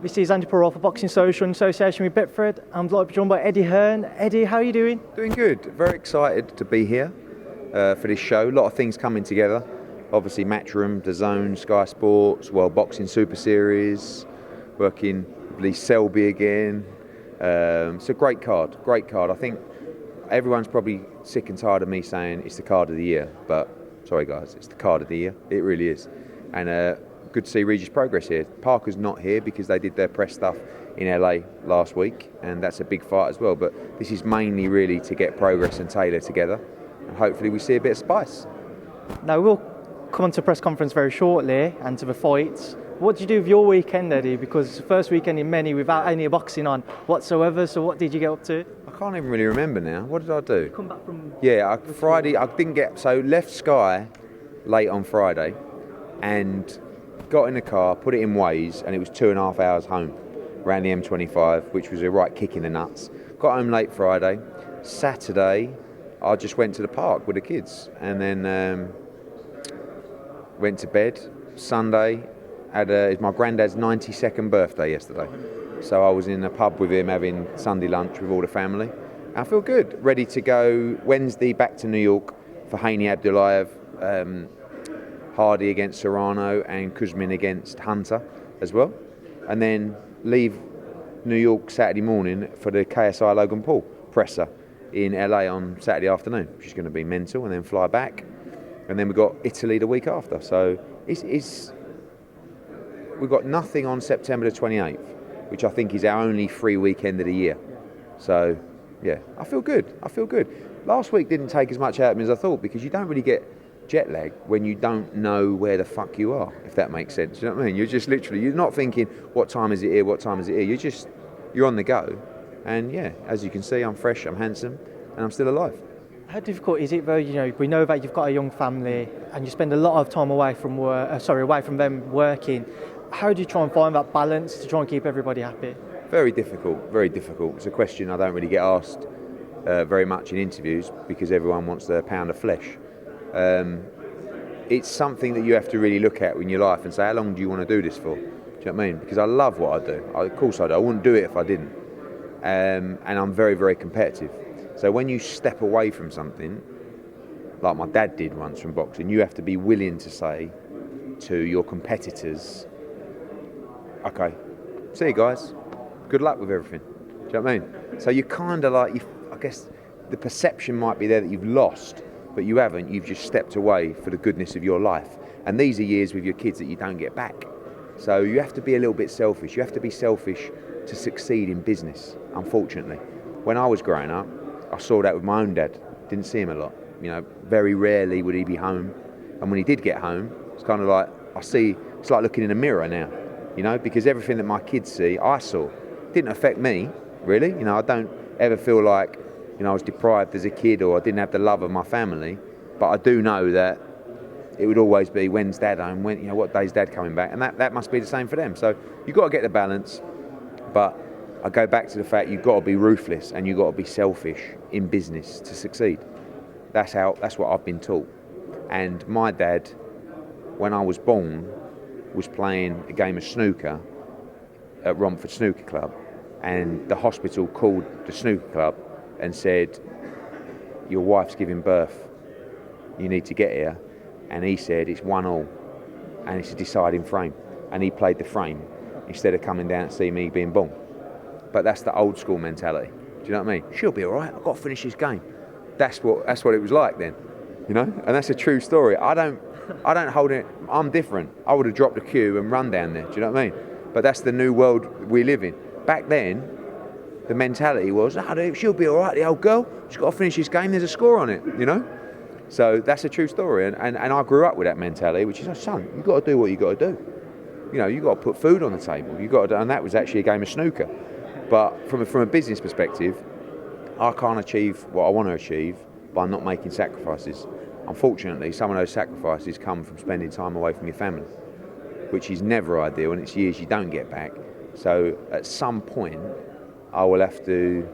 This is Andy Parole for Boxing Social in association with Betfred. I'm delighted to be joined by Eddie Hearn. Eddie, how are you doing? Doing good. Very excited to be here for this show. A lot of things coming together. Obviously Matchroom, DAZN, Sky Sports, World Boxing Super Series, working with Lee Selby again. It's a great card. I think everyone's probably sick and tired of me saying it's the card of the year, but sorry guys, it's the card of the year. It really is. And good to see Regis Progress here. Parker's not here because they did their press stuff in LA last week, and that's a big fight as well. But this is mainly really to get Progress and Taylor together, and hopefully we see a bit of spice. Now we'll come on to press conference very shortly and to the fights. What did you do with your weekend, Eddie? Because it's the first weekend in many without any boxing on whatsoever. So what did you get up to? I can't even really remember now. What did I do? Come back from Friday. I didn't get left Sky late on Friday, and got in the car, put it in Waze, and it was 2.5 hours home around the M25, which was a right kick in the nuts. Got home late Friday. Saturday, I just went to the park with the kids, and then went to bed. Sunday, it's my granddad's 92nd birthday yesterday, so I was in a pub with him having Sunday lunch with all the family. I feel good, ready to go Wednesday back to New York for Haney Abdullayev. Hardy against Serrano and Kuzmin against Hunter as well, and then leave New York Saturday morning for the KSI Logan Paul presser in LA on Saturday afternoon, which is going to be mental, and then fly back, and then we've got Italy the week after. So we've got nothing on September the 28th, which I think is our only free weekend of the year. So yeah, I feel good. Last week didn't take as much out of me as I thought, because you don't really get jet lag when you don't know where the fuck you are, if that makes sense. You know what I mean? You're just literally, you're not thinking what time is it here, you're on the go. And yeah, as you can see, I'm fresh, I'm handsome, and I'm still alive. How difficult is it though? You know, we know that you've got a young family and you spend a lot of time away from them working. How do you try and find that balance to try and keep everybody happy? Very difficult. It's a question I don't really get asked very much in interviews, because everyone wants their pound of flesh. It's something that you have to really look at in your life and say, how long do you want to do this for? Do you know what I mean? Because I love what I do. Of course I do. I wouldn't do it if I didn't. And I'm very, very competitive. So when you step away from something, like my dad did once from boxing, you have to be willing to say to your competitors, okay, see you guys, good luck with everything. Do you know what I mean? So you kind of like, I guess the perception might be there that you've lost, but you haven't. You've just stepped away for the goodness of your life. And these are years with your kids that you don't get back. So you have to be a little bit selfish. You have to be selfish to succeed in business, unfortunately. When I was growing up, I saw that with my own dad. Didn't see him a lot. You know, very rarely would he be home. And when he did get home, it's kind of like, it's like looking in a mirror now, you know, because everything that my kids see, I saw. Didn't affect me, really. You know, I don't ever feel like, you know, I was deprived as a kid, or I didn't have the love of my family, but I do know that it would always be, when's Dad home? When, you know, what day's Dad coming back? And that must be the same for them. So you've got to get the balance, but I go back to the fact you've got to be ruthless and you've got to be selfish in business to succeed. That's what I've been taught. And my dad, when I was born, was playing a game of snooker at Romford Snooker Club, and the hospital called the snooker club and said, your wife's giving birth, you need to get here. And he said, it's 1-1 and it's a deciding frame, and he played the frame instead of coming down to see me being born. But that's the old school mentality. Do you know what I mean? She'll be all right, I've got to finish this game. That's what it was like then, you know. And that's a true story. I don't hold it. I'm different. I would have dropped the cue and run down there. Do you know what I mean? But that's the new world we live in. Back then, the mentality was, she'll be all right, the old girl. She's got to finish this game. There's a score on it, you know. So that's a true story. And I grew up with that mentality, which is, oh, son, you've got to do what you got to do. You know, you've got to put food on the table. You've got to, and that was actually a game of snooker. But from a business perspective, I can't achieve what I want to achieve by not making sacrifices. Unfortunately, some of those sacrifices come from spending time away from your family, which is never ideal, and it's years you don't get back. So at some point, I will have to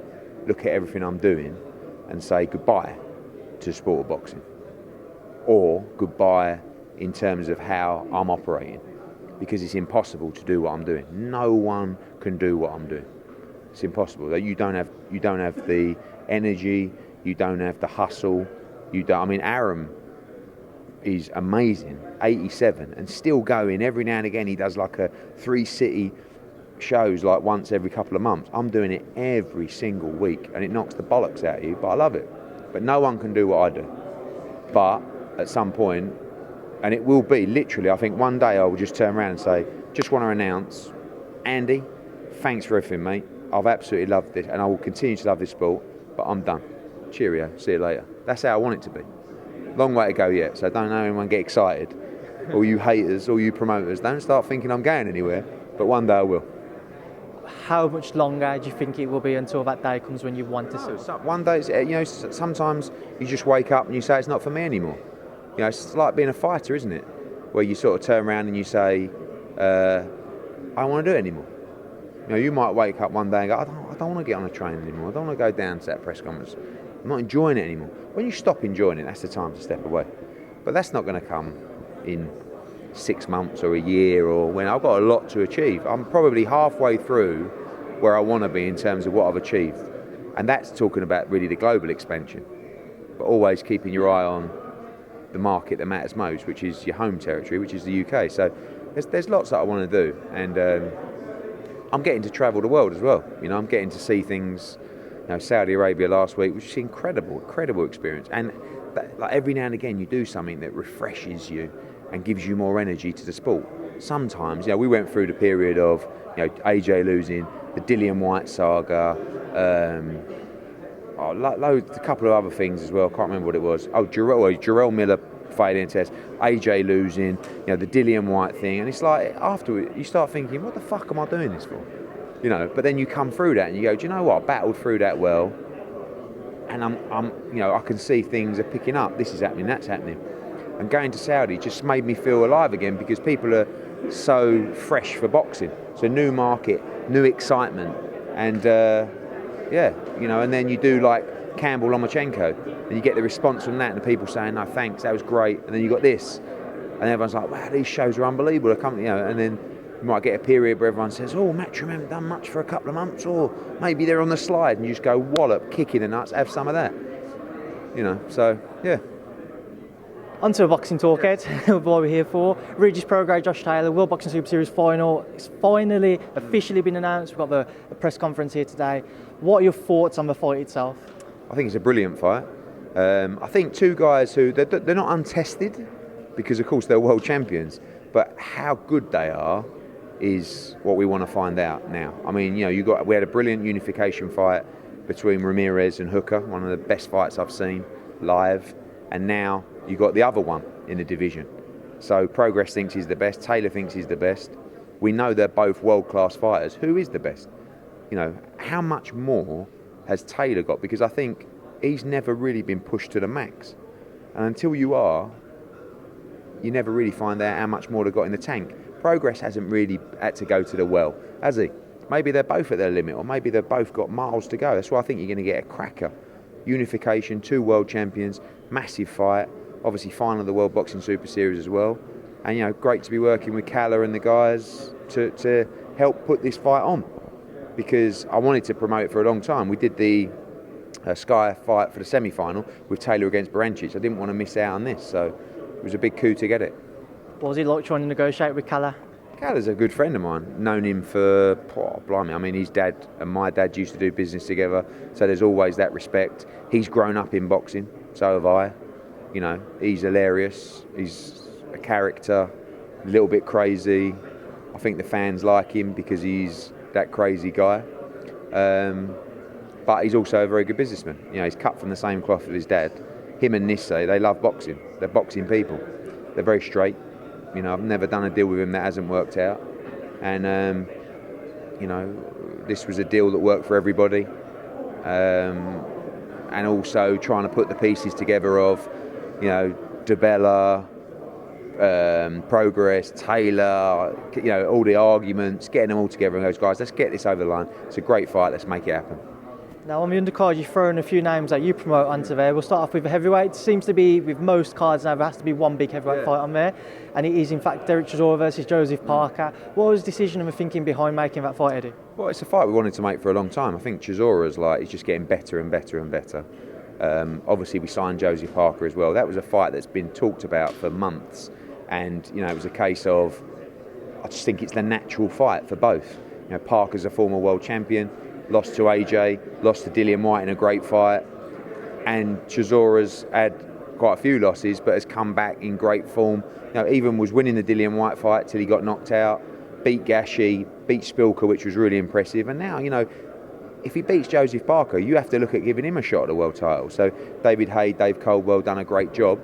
look at everything I'm doing and say goodbye to the sport of boxing, or goodbye in terms of how I'm operating. because it's impossible to do what I'm doing. No one can do what I'm doing. It's impossible. You don't have the energy. You don't have the hustle. You don't. I mean, Aram is amazing, 87, and still going. Every now and again, he does like a 3 city shows like once every couple of months. I'm doing it every single week, and it knocks the bollocks out of you, but I love it. But no one can do what I do. But at some point, and it will be literally, I think one day I will just turn around and say, just want to announce, Andy, thanks for everything, mate. I've absolutely loved this, and I will continue to love this sport, but I'm done. Cheerio, see you later. That's how I want it to be. Long way to go yet, so don't know anyone get excited. All you haters, all you promoters, don't start thinking I'm going anywhere, but one day I will. How much longer do you think it will be until that day comes when you want to see? One day, sometimes you just wake up and you say it's not for me anymore. It's like being a fighter, isn't it? Where you sort of turn around and you say, I don't want to do it anymore. You might wake up one day and go, I don't want to get on a train anymore. I don't want to go down to that press conference. I'm not enjoying it anymore. When you stop enjoying it, that's the time to step away. But that's not going to come in 6 months or a year, or when I've got a lot to achieve. I'm probably halfway through where I want to be in terms of what I've achieved. And that's talking about really the global expansion. But always keeping your eye on the market that matters most, which is your home territory, which is the UK. So there's lots that I want to do, and I'm getting to travel the world as well. I'm getting to see things. Saudi Arabia last week, which is incredible experience. And like every now and again, you do something that refreshes you and gives you more energy to the sport. Sometimes, we went through the period of AJ losing, the Dillian White saga. A couple of other things as well. I can't remember what it was. Jarrell Miller failing test, AJ losing, the Dillian White thing, and it's like afterwards you start thinking, what the fuck am I doing this for? But then you come through that and you go, do you know what? I battled through that well, and I can see things are picking up. This is happening, that's happening, and going to Saudi just made me feel alive again because people are so fresh for boxing. So new market, new excitement, and and then you do like Campbell Lomachenko, and you get the response from that, and the people saying, no thanks, that was great, and then you got this, and everyone's like, wow, these shows are unbelievable. And then you might get a period where everyone says, oh, Matchroom haven't done much for a couple of months, or maybe they're on the slide, and you just go wallop, kick in the nuts, have some of that. So yeah. On to a boxing talk, Ed, what we're here for. Regis Prograis-Taylor, World Boxing Super Series final. It's finally officially been announced. We've got the press conference here today. What are your thoughts on the fight itself? I think it's a brilliant fight. I think two guys who, they're not untested, because of course they're world champions, but how good they are is what we want to find out now. I mean, we had a brilliant unification fight between Ramirez and Hooker, one of the best fights I've seen live, and now you got the other one in the division. So Progress thinks he's the best, Taylor thinks he's the best. We know they're both world-class fighters. Who is the best? How much more has Taylor got? Because I think he's never really been pushed to the max. And until you are, you never really find out how much more they've got in the tank. Progress hasn't really had to go to the well, has he? Maybe they're both at their limit, or maybe they've both got miles to go. That's why I think you're going to get a cracker. Unification, 2 world champions, massive fight. Obviously, final of the World Boxing Super Series as well. And, great to be working with Callum and the guys to help put this fight on. Because I wanted to promote it for a long time. We did the Sky fight for the semi-final with Taylor against Barancic. I didn't want to miss out on this, so it was a big coup to get it. What was it like trying to negotiate with Callum? Callum's a good friend of mine. Known him for, blimey, I mean, his dad and my dad used to do business together, so there's always that respect. He's grown up in boxing, so have I. He's hilarious. He's a character, a little bit crazy. I think the fans like him because he's that crazy guy. But he's also a very good businessman. He's cut from the same cloth as his dad. Him and Nisse, they love boxing. They're boxing people. They're very straight. I've never done a deal with him that hasn't worked out. And, this was a deal that worked for everybody. And also trying to put the pieces together of, DeBella, Progress, Taylor, all the arguments, getting them all together and goes, guys, let's get this over the line. It's a great fight, let's make it happen. Now on the undercard, you've thrown a few names that you promote onto there. We'll start off with the heavyweight. Seems to be, with most cards now, there has to be one big heavyweight fight on there. And it is in fact Derek Chisora versus Joseph Parker. What was the decision and the thinking behind making that fight, Eddie? Well, it's a fight we wanted to make for a long time. I think Chisora's he's just getting better and better and better. Obviously we signed Joseph Parker as well. That was a fight that's been talked about for months. And, it was a case of, I just think it's the natural fight for both. Parker's a former world champion, lost to AJ, lost to Dillian White in a great fight, and Chisora's had quite a few losses but has come back in great form. Even was winning the Dillian White fight till he got knocked out, beat Gashi, beat Spilker, which was really impressive, and now, if he beats Joseph Parker, you have to look at giving him a shot at the world title. So David Haye, Dave Coldwell done a great job,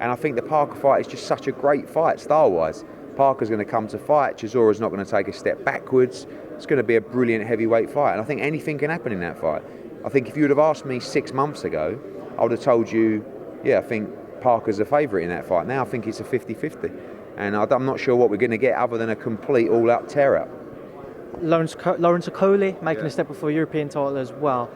and I think the Parker fight is just such a great fight style-wise. Parker's going to come to fight, Chisora's not going to take a step backwards. It's going to be a brilliant heavyweight fight, and I think anything can happen in that fight. I think if you would have asked me 6 months ago, I would have told you, I think Parker's a favourite in that fight. Now I think it's a 50-50, and I'm not sure what we're going to get other than a complete all-out tear-up. Lawrence Okolie making a step up for a European title as well.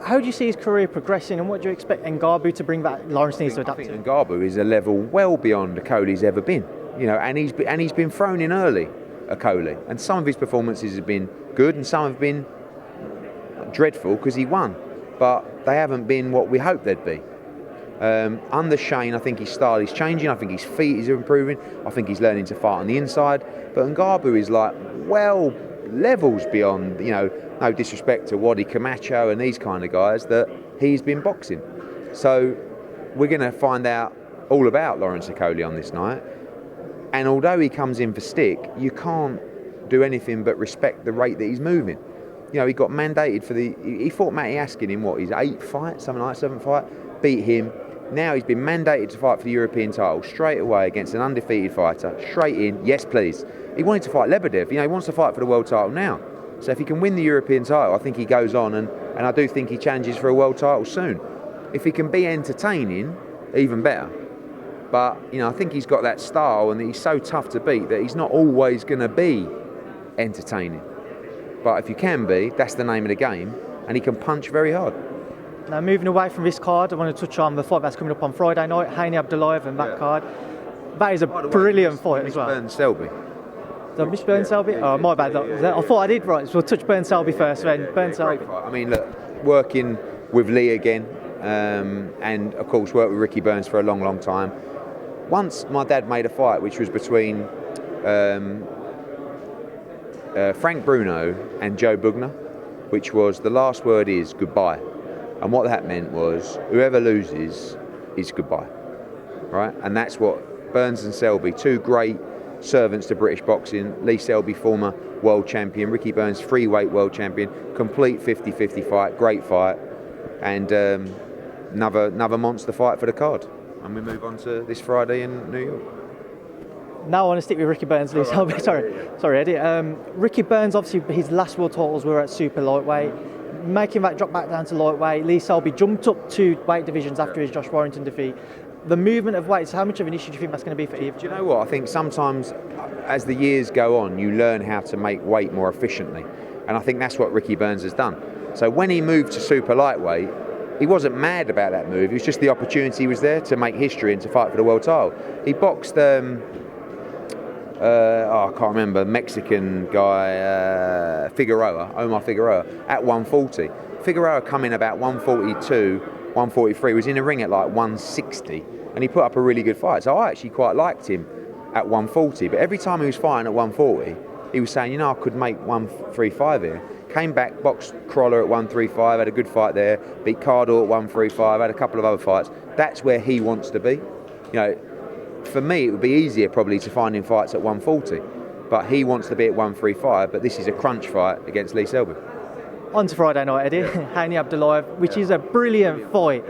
How do you see his career progressing, and what do you expect Ngannou to bring that Lawrence needs to adapt to? I think Ngannou is a level well beyond Okolie's ever been. And he's been thrown in early, Okolie, and some of his performances have been good and some have been dreadful because he won, but they haven't been what we hoped they'd be. Under Shane, I think his style is changing. I think his feet is improving. I think he's learning to fight on the inside. But Ngannou is levels beyond, no disrespect to Wadi Camacho and these kind of guys that he's been boxing. So we're going to find out all about Lawrence Okolie on this night. And although he comes in for stick, you can't do anything but respect the rate that he's moving. He got mandated for he fought Matty Askin in his 8th fight, something like 7th fight, beat him. Now he's been mandated to fight for the European title straight away against an undefeated fighter, straight in, yes please. He wanted to fight Lebedev, he wants to fight for the world title now. So if he can win the European title, I think he goes on, and I do think he challenges for a world title soon. If he can be entertaining, even better. But, I think he's got that style and he's so tough to beat that he's not always going to be entertaining. But if you can be, that's the name of the game, and he can punch very hard. Now, moving away from this card, I want to touch on the fight that's coming up on Friday night, Hearn Abdullayev and that card. That is a brilliant fight as well. Burn Selby. Did I miss Burn Selby? Oh, my bad. I thought I did right. So we'll touch Burn Selby first, then Burn Selby. I mean, look, working with Lee again, and of course worked with Ricky Burns for a long, long time. Once my dad made a fight which was between Frank Bruno and Joe Bugner, which was the last word is goodbye. And what that meant was whoever loses is goodbye. Right? And that's what Burns and Selby, two great servants to British boxing. Lee Selby, former world champion. Ricky Burns, free-weight world champion. Complete 50-50 fight. Great fight. And another monster fight for the card. And we move on to this Friday in New York. Now I want to stick with Ricky Burns, Lee Selby. Sorry, Eddie. Ricky Burns, obviously, his last world titles were at super lightweight. Making that drop back down to lightweight, Lee Selby jumped up 2 weight divisions after his Josh Warrington defeat. The movement of weights, how much of an issue do you think that's going to be for either? Do you know what? I think sometimes as the years go on, you learn how to make weight more efficiently. And I think that's what Ricky Burns has done. So when he moved to super lightweight, he wasn't mad about that move. It was just the opportunity was there to make history and to fight for the world title. He boxed, I can't remember, Mexican guy, Omar Figueroa, at 140. Figueroa come in about 142, 143, was in the ring at like 160, and he put up a really good fight. So I actually quite liked him at 140, but every time he was fighting at 140, he was saying, I could make 135 here. Came back, boxed Crawler at 135, had a good fight there, beat Cardor at 135, had a couple of other fights. That's where he wants to be. For me, it would be easier probably to find him fights at 140, but he wants to be at 135, but this is a crunch fight against Lee Selby. On to Friday night, Eddie, Hearn Abdullayev, which is a brilliant fight.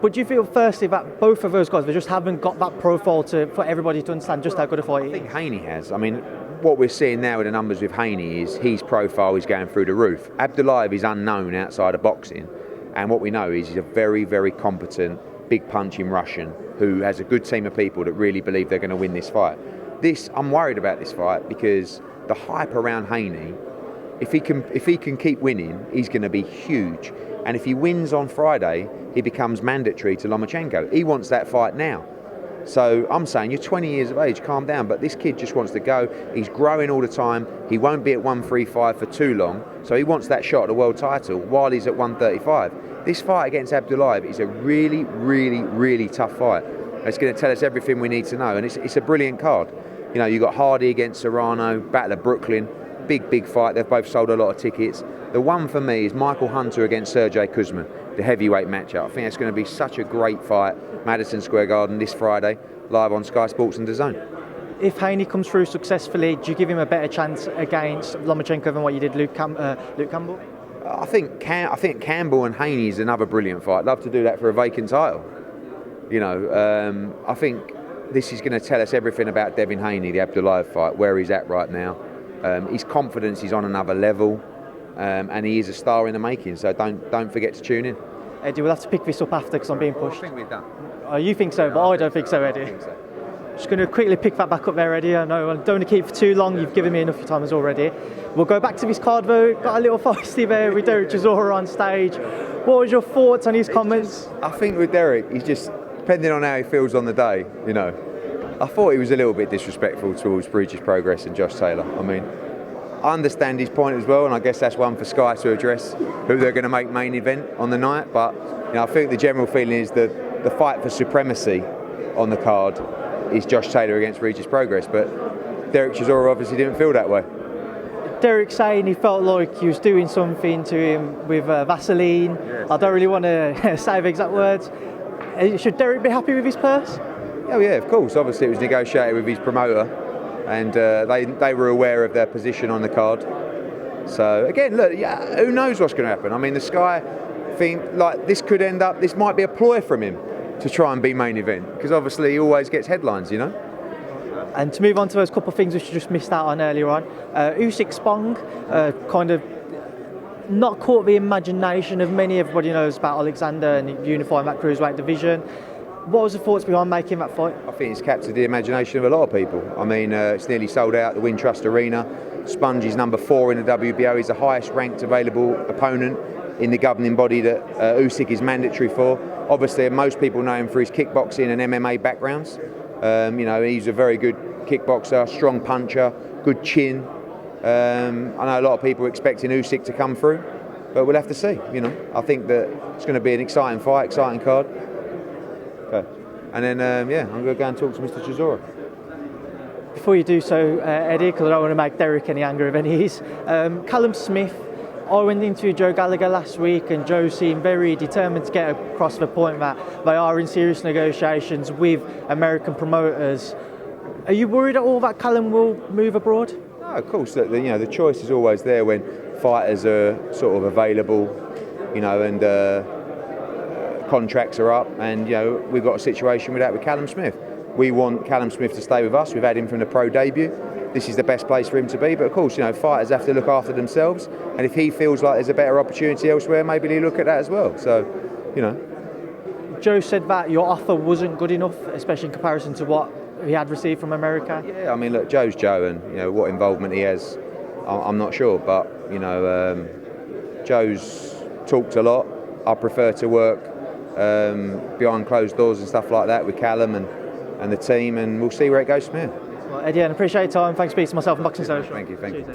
But do you feel firstly that both of those guys, they just haven't got that profile for everybody to understand just how good a fight it is? I think Haney has. I mean, what we're seeing now with the numbers with Haney is his profile is going through the roof. Abdullayev is unknown outside of boxing, and what we know is he's a very, very competent, big punching Russian who has a good team of people that really believe they're going to win this fight. I'm worried about this fight because the hype around Haney, if he can keep winning, he's going to be huge. And if he wins on Friday, he becomes mandatory to Lomachenko. He wants that fight now. So I'm saying, you're 20 years of age, calm down. But this kid just wants to go. He's growing all the time. He won't be at 135 for too long. So he wants that shot at the world title while he's at 135. This fight against Abdullayev is a really, really, really tough fight. It's going to tell us everything we need to know. And it's a brilliant card. You know, you've got Hardy against Serrano, Battle of Brooklyn. Big fight. They've both sold a lot of tickets. The one for me is Michael Hunter against Sergey Kuzmin, the heavyweight matchup. I think it's going to be such a great fight. Madison Square Garden this Friday, live on Sky Sports and DAZN. If Haney comes through successfully, do you give him a better chance against Lomachenko than what you did Luke Campbell? I think Campbell and Haney is another brilliant fight. I'd love to do that for a vacant title. You know, I think this is going to tell us everything about Devin Haney, the Abdullayev fight, where he's at right now. His confidence is on another level, and he is a star in the making. So don't forget to tune in. Eddie, we'll have to pick this up after because I'm being pushed. I think we're done. Oh, you think so, but I don't think so, Eddie. I think so. Just going to quickly pick that back up there, Eddie. I know I don't want to keep it for too long. You've given me enough time as already. We'll go back to this card though. Got a little feisty there with Derek Chisora on stage. What was your thoughts on his comments? I think with Derek, he's just, depending on how he feels on the day, you know. I thought he was a little bit disrespectful towards British Progress and Josh Taylor. I mean, I understand his point as well, and I guess that's one for Sky to address, who they're going to make main event on the night. But you know, I think the general feeling is that the fight for supremacy on the card is Josh Taylor against Regis Progress. But Derek Chisora obviously didn't feel that way. Derek saying he felt like he was doing something to him with Vaseline. Yes. I don't really want to say the exact words. Should Derek be happy with his purse? Oh yeah, of course. Obviously it was negotiated with his promoter, and they were aware of their position on the card. So again, look, yeah, who knows what's going to happen? I mean, the Sky thing, like this could end up, this might be a ploy from him to try and be main event, because obviously he always gets headlines, you know. And to move on to those couple of things which you just missed out on earlier on, Usyk Spong kind of not caught the imagination of many. Everybody knows about Alexander and unifying that cruiserweight division. What was the thoughts behind making that fight? I think it's captured the imagination of a lot of people. I mean, it's nearly sold out, the Wintrust Arena. Sponge is number 4 in the WBO. He's the highest ranked available opponent in the governing body that Usyk is mandatory for. Obviously, most people know him for his kickboxing and MMA backgrounds. You know, he's a very good kickboxer, strong puncher, good chin. I know a lot of people are expecting Usyk to come through, but we'll have to see. You know, I think that it's going to be an exciting fight, exciting card. Okay. And then, yeah, I'm going to go and talk to Mr. Chisora. Before you do so, Eddie, because I don't want to make Derek any angry of any ease, Callum Smith, I went into Joe Gallagher last week and Joe seemed very determined to get across the point that they are in serious negotiations with American promoters. Are you worried at all that Callum will move abroad? No, of course. You know, the choice is always there when fighters are sort of available, you know, and contracts are up, and you know, we've got a situation with that with Callum Smith. We want Callum Smith to stay with us. We've had him from the pro debut. This is the best place for him to be, but of course, you know, fighters have to look after themselves, and if he feels like there's a better opportunity elsewhere, maybe he'll look at that as well. So, you know. Joe said that your offer wasn't good enough, especially in comparison to what he had received from America. Yeah, I mean, look, Joe's Joe, and you know what involvement he has, I'm not sure, but you know, Joe's talked a lot. I prefer to work behind closed doors and stuff like that with Callum and the team, and we'll see where it goes from here. Well, Eddie, I appreciate your time. Thanks for speaking to myself and Boxing Social. Thank you.